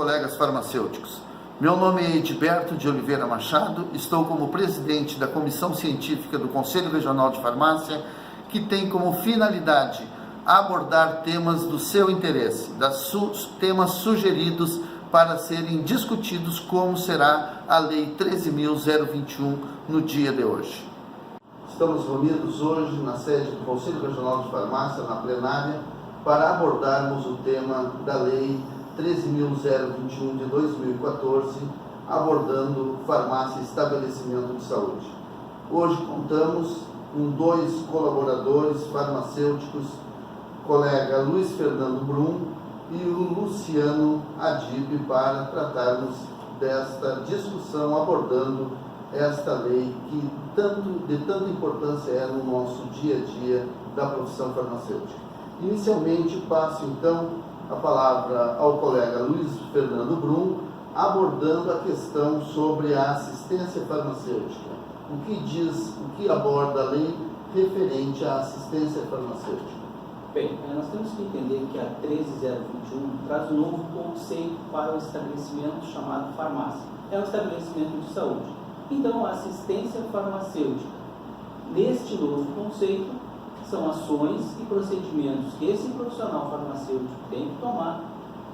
Colegas farmacêuticos. Meu nome é Edberto de Oliveira Machado, estou como presidente da Comissão Científica do Conselho Regional de Farmácia, que tem como finalidade abordar temas do seu interesse, temas sugeridos para serem discutidos, como será a Lei 13.021 no dia de hoje. Estamos reunidos hoje na sede do Conselho Regional de Farmácia, na plenária, para abordarmos o tema da Lei 13.021 de 2014, abordando farmácia e estabelecimento de saúde. Hoje contamos com dois colaboradores farmacêuticos, colega Luiz Fernando Brum e o Luciano Adib, para tratarmos desta discussão, abordando esta lei que de tanta importância é no nosso dia a dia da profissão farmacêutica. Inicialmente, passo então a palavra ao colega Luiz Fernando Brum, abordando a questão sobre a assistência farmacêutica. O que aborda a lei referente à assistência farmacêutica? Bem, nós temos que entender que a 13.021 traz um novo conceito para o estabelecimento chamado farmácia. É um estabelecimento de saúde. Então, a assistência farmacêutica, neste novo conceito, são ações e procedimentos que esse profissional farmacêutico tem que tomar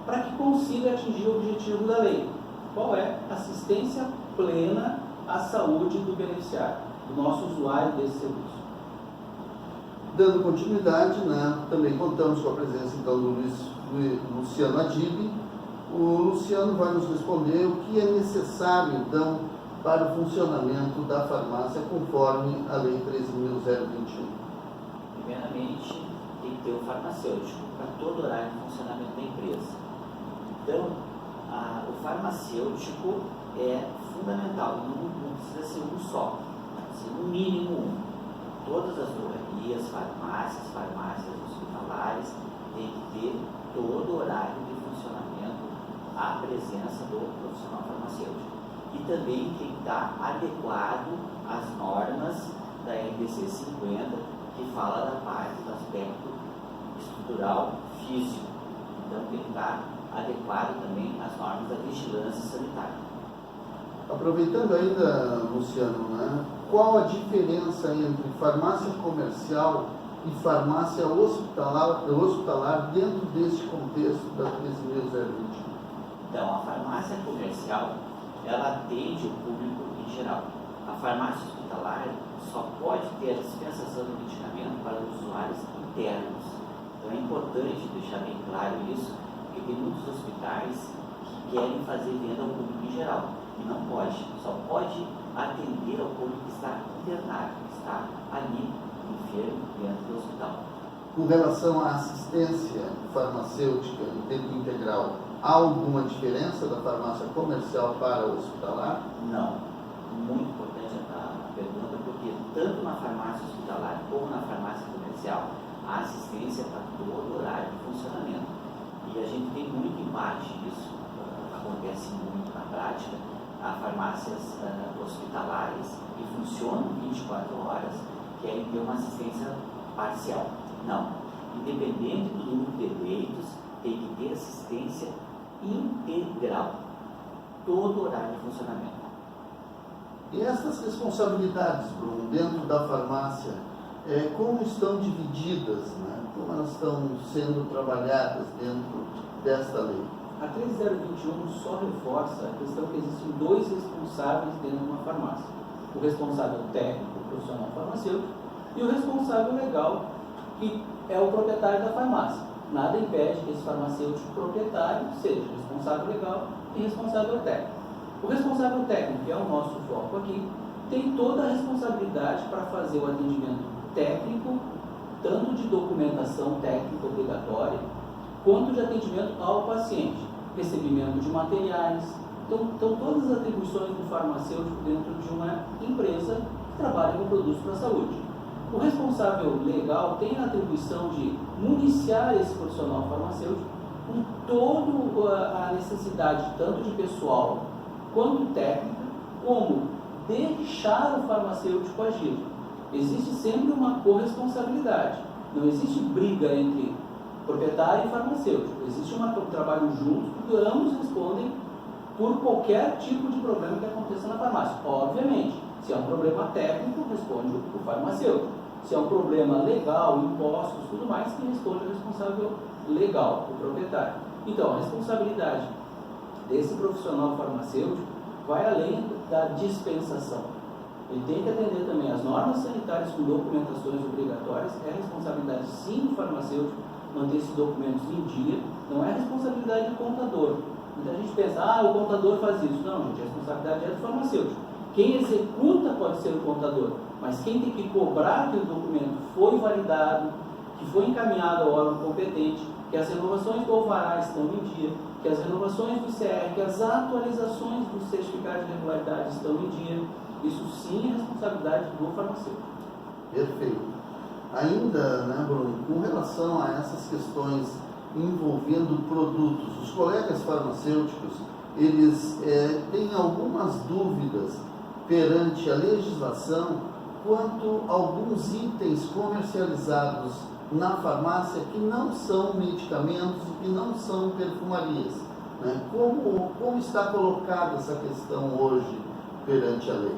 para que consiga atingir o objetivo da lei. Qual é? Assistência plena à saúde do beneficiário, do nosso usuário desse serviço. Dando continuidade, também contamos com a presença então do Luciano Adib. O Luciano vai nos responder o que é necessário então para o funcionamento da farmácia conforme a Lei 13.021. Primeiramente, tem que ter o farmacêutico para todo horário de funcionamento da empresa. Então, o farmacêutico é fundamental, não precisa ser um só, precisa ser no mínimo um. Todas as drogarias, farmácias hospitalares têm que ter todo horário de funcionamento a presença do profissional farmacêutico. E também tem que estar adequado às normas da NDC 50, que fala da parte do aspecto estrutural físico. Então tem que estar adequado também às normas da vigilância sanitária. Aproveitando ainda, Luciano, qual a diferença entre farmácia comercial e farmácia hospitalar dentro deste contexto da 13.021? Então, a farmácia comercial, ela atende o público em geral. A farmácia hospitalar só pode ter a dispensação do medicamento para os usuários internos. Então é importante deixar bem claro isso, porque tem muitos hospitais que querem fazer venda ao público em geral. E não pode, só pode atender ao público que está internado, que está ali, enfermo, dentro do hospital. Com relação à assistência farmacêutica em tempo integral, há alguma diferença da farmácia comercial para o hospitalar? Não. Muito importante a pergunta, porque tanto na farmácia hospitalar como na farmácia comercial, a assistência está todo horário de funcionamento. E a gente tem muita imagem disso, acontece muito na prática. Há farmácias hospitalares que funcionam 24 horas, querem ter uma assistência parcial. Não. Independente do número de leitos, tem que ter assistência integral, todo horário de funcionamento. E essas responsabilidades, Bruno, dentro da farmácia, como estão divididas, como elas estão sendo trabalhadas dentro desta lei? A 13.021 só reforça a questão que existem dois responsáveis dentro de uma farmácia. O responsável técnico, o profissional farmacêutico, e o responsável legal, que é o proprietário da farmácia. Nada impede que esse farmacêutico proprietário seja responsável legal e responsável técnico. O responsável técnico, que é o nosso foco aqui, tem toda a responsabilidade para fazer o atendimento técnico, tanto de documentação técnica obrigatória, quanto de atendimento ao paciente, recebimento de materiais. Então todas as atribuições do farmacêutico dentro de uma empresa que trabalha com produtos para a saúde. O responsável legal tem a atribuição de municiar esse profissional farmacêutico com toda a necessidade, tanto de pessoal quanto técnica, como deixar o farmacêutico agir. Existe sempre uma corresponsabilidade. Não existe briga entre proprietário e farmacêutico. Existe um trabalho junto, porque ambos respondem por qualquer tipo de problema que aconteça na farmácia. Obviamente, se é um problema técnico, responde o farmacêutico. Se é um problema legal, impostos, tudo mais, quem responde é o responsável legal, o proprietário. Então, a responsabilidade desse profissional farmacêutico vai além da dispensação. Ele tem que atender também às normas sanitárias com documentações obrigatórias. É responsabilidade, sim, do farmacêutico manter esses documentos em dia. Não é responsabilidade do contador. Muita gente pensa, o contador faz isso. Não, gente, a responsabilidade é do farmacêutico. Quem executa pode ser o contador, mas quem tem que cobrar que o documento foi validado, que foi encaminhado ao órgão competente, que as renovações do alvará estão em dia, que as renovações do CR, que as atualizações do certificado de regularidade estão em dia. Isso sim é responsabilidade do farmacêutico. Perfeito. Ainda, né, Bruno, com relação a essas questões envolvendo produtos, os colegas farmacêuticos, eles têm algumas dúvidas perante a legislação quanto a alguns itens comercializados na farmácia que não são medicamentos e que não são perfumarias. Né? Como está colocada essa questão hoje perante a lei?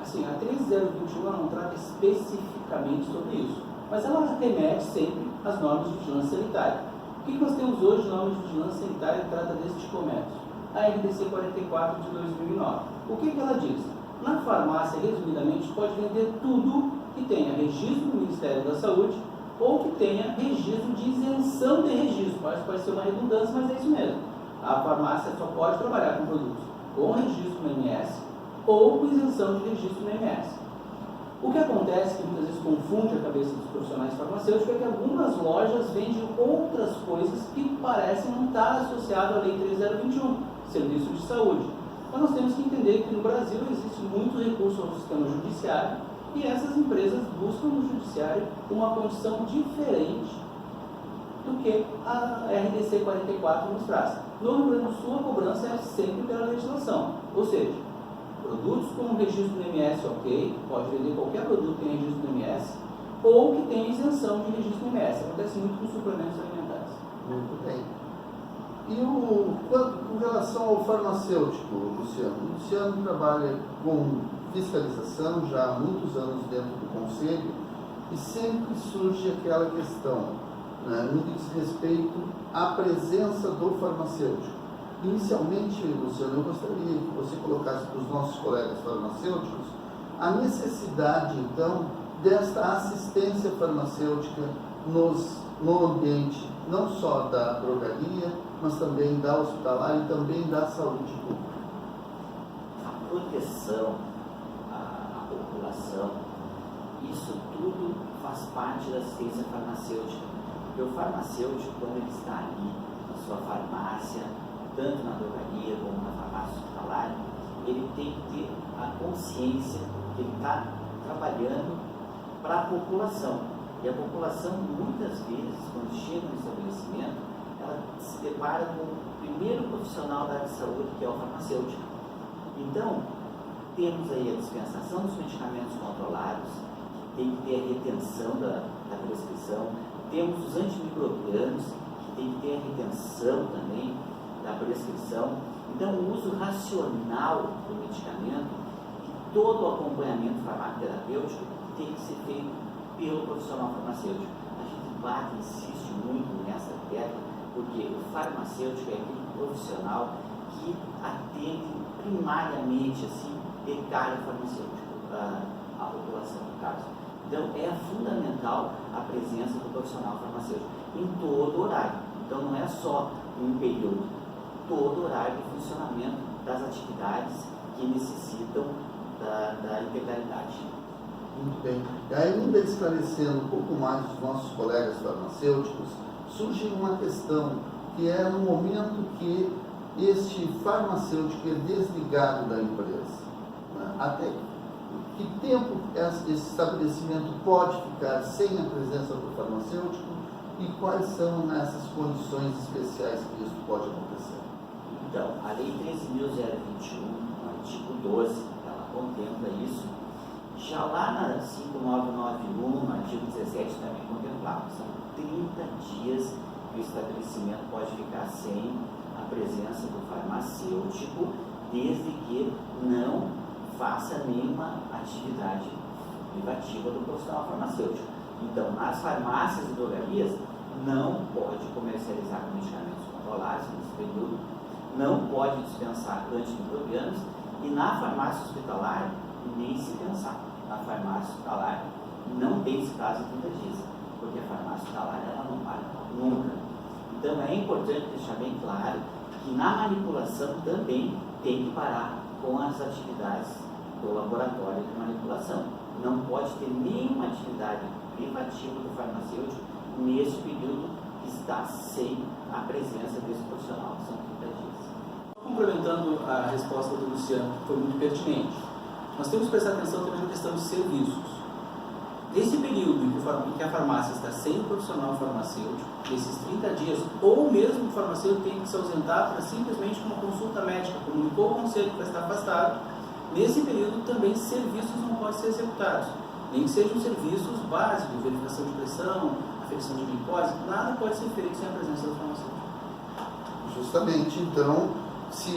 Assim, a 3.021 não trata especificamente sobre isso, mas ela remete sempre às normas de vigilância sanitária. O que nós temos hoje de normas de vigilância sanitária que trata deste comércio? A RDC 44 de 2009. O que ela diz? Na farmácia, resumidamente, pode vender tudo que tenha registro do Ministério da Saúde ou que tenha registro de isenção de registro. Pode ser uma redundância, mas é isso mesmo. A farmácia só pode trabalhar com produtos com registro no MS ou com isenção de registro no MS. O que acontece, que muitas vezes confunde a cabeça dos profissionais farmacêuticos, é que algumas lojas vendem outras coisas que parecem não estar associadas à Lei 3.021, Serviço de Saúde. Mas nós temos que entender que no Brasil existe muito recurso no sistema judiciário e essas empresas buscam no judiciário uma condição diferente do que a RDC 44 nos traz. No Rio Grande do Sul, a cobrança é sempre pela legislação, ou seja, produtos com registro no MS, ok, pode vender qualquer produto que tenha registro no MS, ou que tenha isenção de registro no MS. Acontece muito com suplementos alimentares. Muito bem. E com relação ao farmacêutico, Luciano? O Luciano trabalha com fiscalização já há muitos anos dentro do Conselho e sempre surge aquela questão, né, no que diz respeito à presença do farmacêutico. Inicialmente, Luciano, eu gostaria que você colocasse para os nossos colegas farmacêuticos a necessidade, então, desta assistência farmacêutica no ambiente, não só da drogaria, mas também da hospitalar e também da saúde pública. A proteção à população, isso tudo faz parte da assistência farmacêutica. Porque o farmacêutico, quando ele está ali na sua farmácia, tanto na drogaria como na farmácia hospitalar, ele tem que ter a consciência que ele está trabalhando para a população. E a população, muitas vezes, quando chega no estabelecimento, ela se depara com o primeiro profissional da área de saúde, que é o farmacêutico. Então, temos aí a dispensação dos medicamentos controlados, que tem que ter a retenção da prescrição. Temos os antimicrobianos, que tem que ter a retenção também da prescrição. Então, o uso racional do medicamento, que todo o acompanhamento farmacoterapêutico tem que ser feito pelo profissional farmacêutico. A gente bate, insiste muito nessa tecla, porque o farmacêutico é aquele profissional que atende primariamente, assim, de cara farmacêutico, a população no caso. Então, é fundamental a presença do profissional farmacêutico em todo horário. Então, não é só um período, todo horário de funcionamento das atividades que necessitam da integralidade. Muito bem. E ainda esclarecendo um pouco mais os nossos colegas farmacêuticos, surge uma questão que é no momento que este farmacêutico é desligado da empresa. Né? Até que tempo esse estabelecimento pode ficar sem a presença do farmacêutico e quais são essas condições especiais que isso pode acontecer? Então, a Lei 13.021, no artigo 12, ela contempla isso. Já lá na 5.991, no artigo 17, também contemplado. São 30 dias que o estabelecimento pode ficar sem a presença do farmacêutico, desde que não faça nenhuma atividade privativa do profissional farmacêutico. Então, nas farmácias e drogarias, não pode comercializar medicamentos controlados nesse período, não pode dispensar antimicrobianos, e na farmácia hospitalar, nem se pensar. Na farmácia hospitalar, não tem esse caso de 30 dias, porque a farmácia hospitalar ela não para nunca. Então, é importante deixar bem claro que na manipulação também tem que parar com as atividades do laboratório de manipulação. Não pode ter nenhuma atividade privativa do farmacêutico neste período que está sem a presença desse profissional, que são 30 dias. Complementando a resposta do Luciano, que foi muito pertinente, nós temos que prestar atenção também na questão de serviços. Nesse período em que a farmácia está sem o profissional farmacêutico, nesses 30 dias, ou mesmo o farmacêutico tem que se ausentar para simplesmente uma consulta médica, comunicou o conselho que vai estar afastado, nesse período também serviços não podem ser executados, nem que sejam serviços básicos, verificação de pressão, aferição de glicose, nada pode ser feito sem a presença do farmacêutico. Justamente, então, se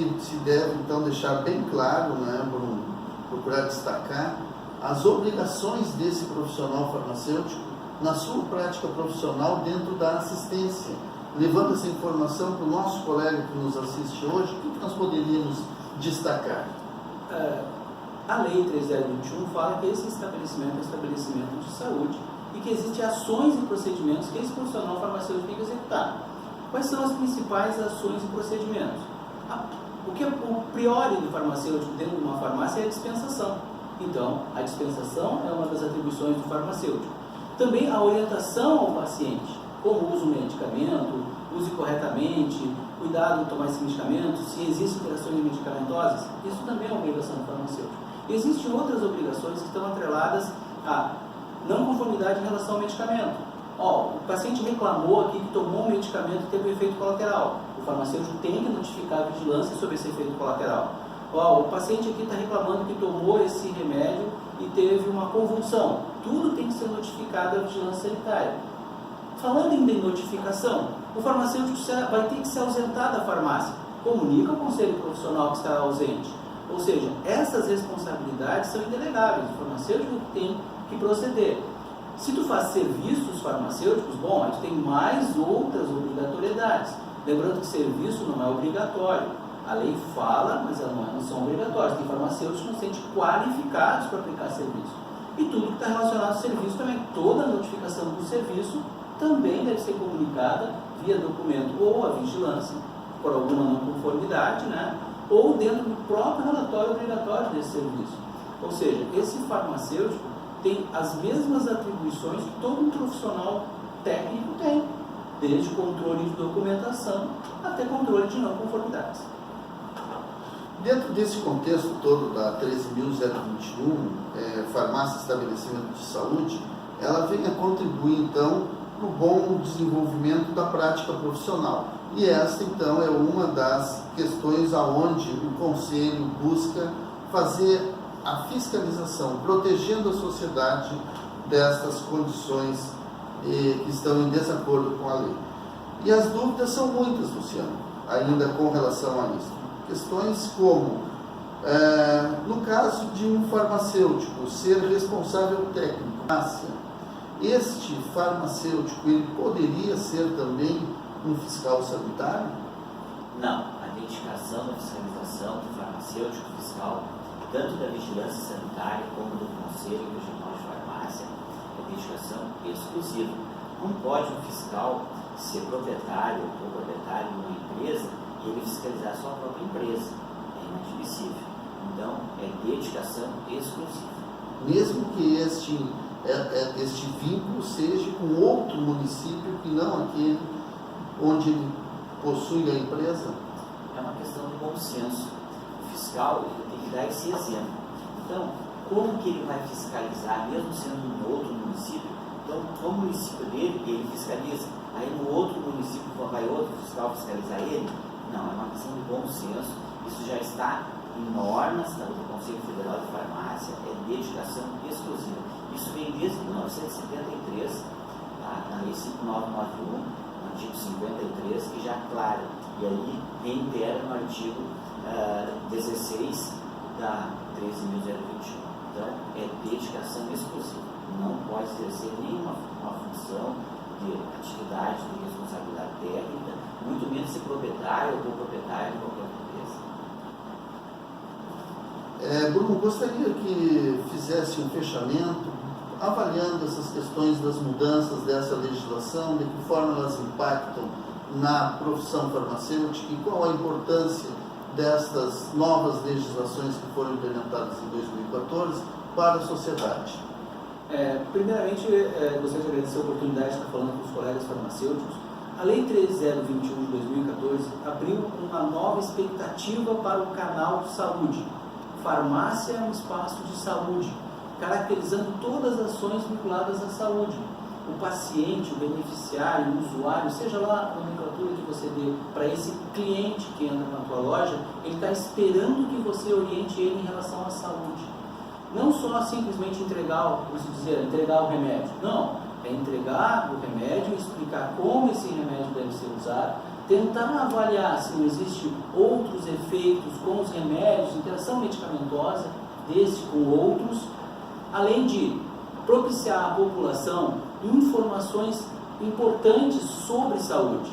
deve então deixar bem claro, né, Bruno, procurar destacar as obrigações desse profissional farmacêutico na sua prática profissional dentro da assistência. Levando essa informação para o nosso colega que nos assiste hoje, o que nós poderíamos destacar? A Lei 3021 fala que esse estabelecimento é um estabelecimento de saúde e que existem ações e procedimentos que esse profissional farmacêutico tem que executar. Quais são as principais ações e procedimentos? O priori do farmacêutico dentro de uma farmácia é a dispensação. Então, a dispensação é uma das atribuições do farmacêutico. Também a orientação ao paciente, como usa o medicamento, use corretamente, cuidado em tomar esse medicamento, se existem interações medicamentosas, isso também é uma obrigação do farmacêutico. Existem outras obrigações que estão atreladas à não conformidade em relação ao medicamento. O paciente reclamou aqui que tomou um medicamento e teve um efeito colateral. O farmacêutico tem que notificar a vigilância sobre esse efeito colateral. O paciente aqui está reclamando que tomou esse remédio e teve uma convulsão. Tudo tem que ser notificado à vigilância sanitária. Falando em notificação, o farmacêutico vai ter que se ausentar da farmácia. Comunica ao conselho profissional que está ausente. Ou seja, essas responsabilidades são indelegáveis. O farmacêutico tem que proceder. Se tu faz serviços farmacêuticos, aí tu tem mais outras obrigatoriedades. Lembrando que serviço não é obrigatório. A lei fala, mas elas não são obrigatórias. Tem farmacêuticos que não se sentem qualificados para aplicar serviço. E tudo que está relacionado ao serviço também, toda a notificação do serviço também deve ser comunicada via documento ou à vigilância, por alguma não conformidade, né? Ou dentro do próprio relatório obrigatório desse serviço. Ou seja, esse farmacêutico tem as mesmas atribuições que todo um profissional técnico tem, desde controle de documentação até controle de não conformidades. Dentro desse contexto todo da 13.021, farmácia e estabelecimento de saúde, ela vem a contribuir então para o bom desenvolvimento da prática profissional. E esta então é uma das questões aonde o Conselho busca fazer a fiscalização, protegendo a sociedade destas condições que estão em desacordo com a lei. E as dúvidas são muitas, Luciano, ainda com relação a isso. Questões como, no caso de um farmacêutico ser responsável técnico, este farmacêutico ele poderia ser também um fiscal sanitário? Não, a dedicação da fiscalização do farmacêutico fiscal, tanto da vigilância sanitária como do Conselho Regional de Farmácia, é dedicação exclusiva. Não pode um fiscal ser proprietário ou proprietário de uma empresa e ele fiscalizar só a própria empresa. É inadmissível. Então, é dedicação exclusiva. Mesmo que este vínculo seja com outro município que não aquele onde ele possui a empresa? É uma questão de bom senso. O fiscal ele tem que dar esse exemplo. Então, como que ele vai fiscalizar, mesmo sendo em outro município? Então, no município dele, ele fiscaliza. Aí no outro município vai outro fiscal fiscalizar ele? Não, é uma questão de bom senso. Isso já está em normas do Conselho Federal de Farmácia, é dedicação exclusiva. Isso vem desde 1973, na Lei 5991, artigo 53, que já aclara, e aí reitera no artigo 16 da 13.021. Então, é dedicação exclusiva. Não pode exercer nenhuma função de atividade de responsabilidade técnica, muito menos ser proprietário ou coproprietário de qualquer empresa. Bruno, gostaria que fizesse um fechamento avaliando essas questões das mudanças dessa legislação, de que forma elas impactam na profissão farmacêutica e qual a importância destas novas legislações que foram implementadas em 2014 para a sociedade. Primeiramente, gostaria de agradecer a oportunidade de estar falando com os colegas farmacêuticos. A Lei 13.021 de 2014 abriu uma nova expectativa para o canal de saúde. Farmácia é um espaço de saúde, caracterizando todas as ações vinculadas à saúde. O paciente, o beneficiário, o usuário, seja lá a nomenclatura que você dê para esse cliente que entra na tua loja, ele está esperando que você oriente ele em relação à saúde. Não só simplesmente entregar o remédio. Não, é entregar o remédio, explicar como esse remédio deve ser usado, tentar avaliar se não existem outros efeitos com os remédios, interação medicamentosa desse com outros, além de propiciar à população informações importantes sobre saúde.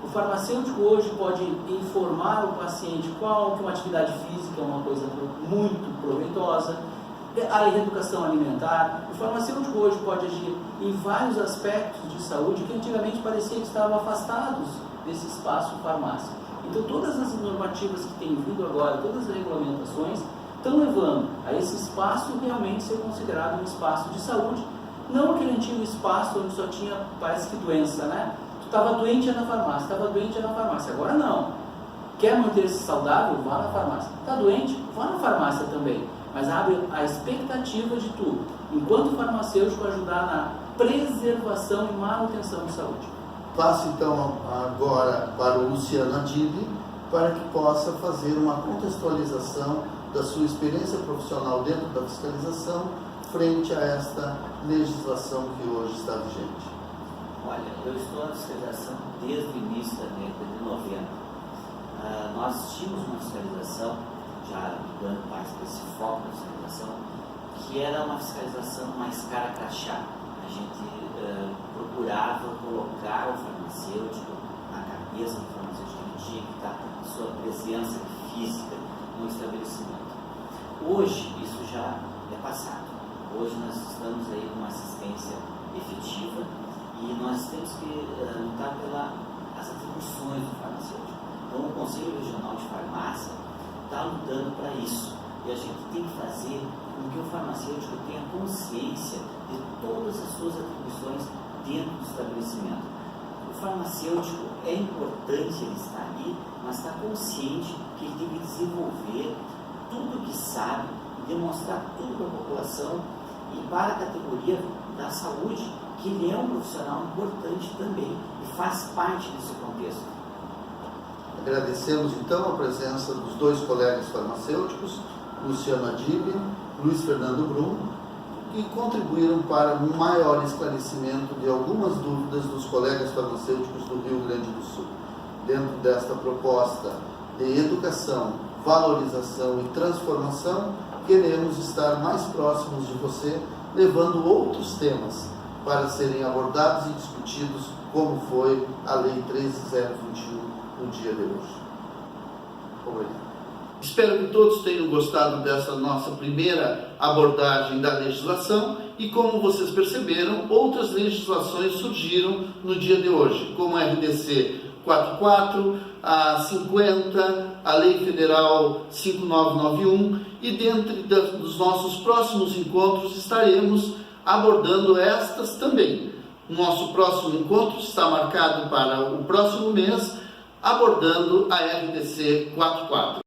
O farmacêutico hoje pode informar o paciente qual que uma atividade física é uma coisa muito proveitosa, a reeducação alimentar. O farmacêutico hoje pode agir em vários aspectos de saúde que antigamente parecia que estavam afastados desse espaço farmácia. Então todas as normativas que têm vindo agora, todas as regulamentações, estão levando a esse espaço realmente ser considerado um espaço de saúde, não aquele antigo espaço onde só tinha, parece que doença, né? Tu estava doente, ia na farmácia, agora não. Quer manter-se saudável? Vá na farmácia. Está doente? Vá na farmácia também. Mas abre a expectativa de tu, enquanto farmacêutico, ajudar na preservação e manutenção de saúde. Passo então agora para o Luciano Adib, para que possa fazer uma contextualização da sua experiência profissional dentro da fiscalização frente a esta legislação que hoje está vigente. Olha, eu estou na fiscalização desde o início da década de 90. Nós tínhamos uma fiscalização, já dando mais para esse foco da fiscalização, que era uma fiscalização mais cara crachá. A gente procurava colocar o farmacêutico na cabeça do farmacêutico, que tinha que estar a sua presença física no estabelecimento. Hoje isso já é passado. Hoje nós estamos aí com uma assistência efetiva e nós temos que lutar pelas atribuições do farmacêutico. Então o Conselho Regional de Farmácia está lutando para isso. E a gente tem que fazer com que o farmacêutico tenha consciência de todas as suas atribuições dentro do estabelecimento. O farmacêutico é importante ele estar ali, mas está consciente que ele tem que desenvolver tudo o que sabe, demonstrar tudo para a população e para a categoria da saúde, que ele é um profissional importante também e faz parte desse contexto. Agradecemos então a presença dos dois colegas farmacêuticos, Luciano Adib, Luiz Fernando Brum, que contribuíram para um maior esclarecimento de algumas dúvidas dos colegas farmacêuticos do Rio Grande do Sul. Dentro desta proposta de educação, valorização e transformação, queremos estar mais próximos de você, levando outros temas para serem abordados e discutidos, como foi a Lei 13.021 no dia de hoje. Obrigado. Espero que todos tenham gostado dessa nossa primeira abordagem da legislação e, como vocês perceberam, outras legislações surgiram no dia de hoje, como a RDC 44, a 50, a Lei Federal 5991 e dentre dos nossos próximos encontros estaremos abordando estas também. O nosso próximo encontro está marcado para o próximo mês, abordando a RDC 44.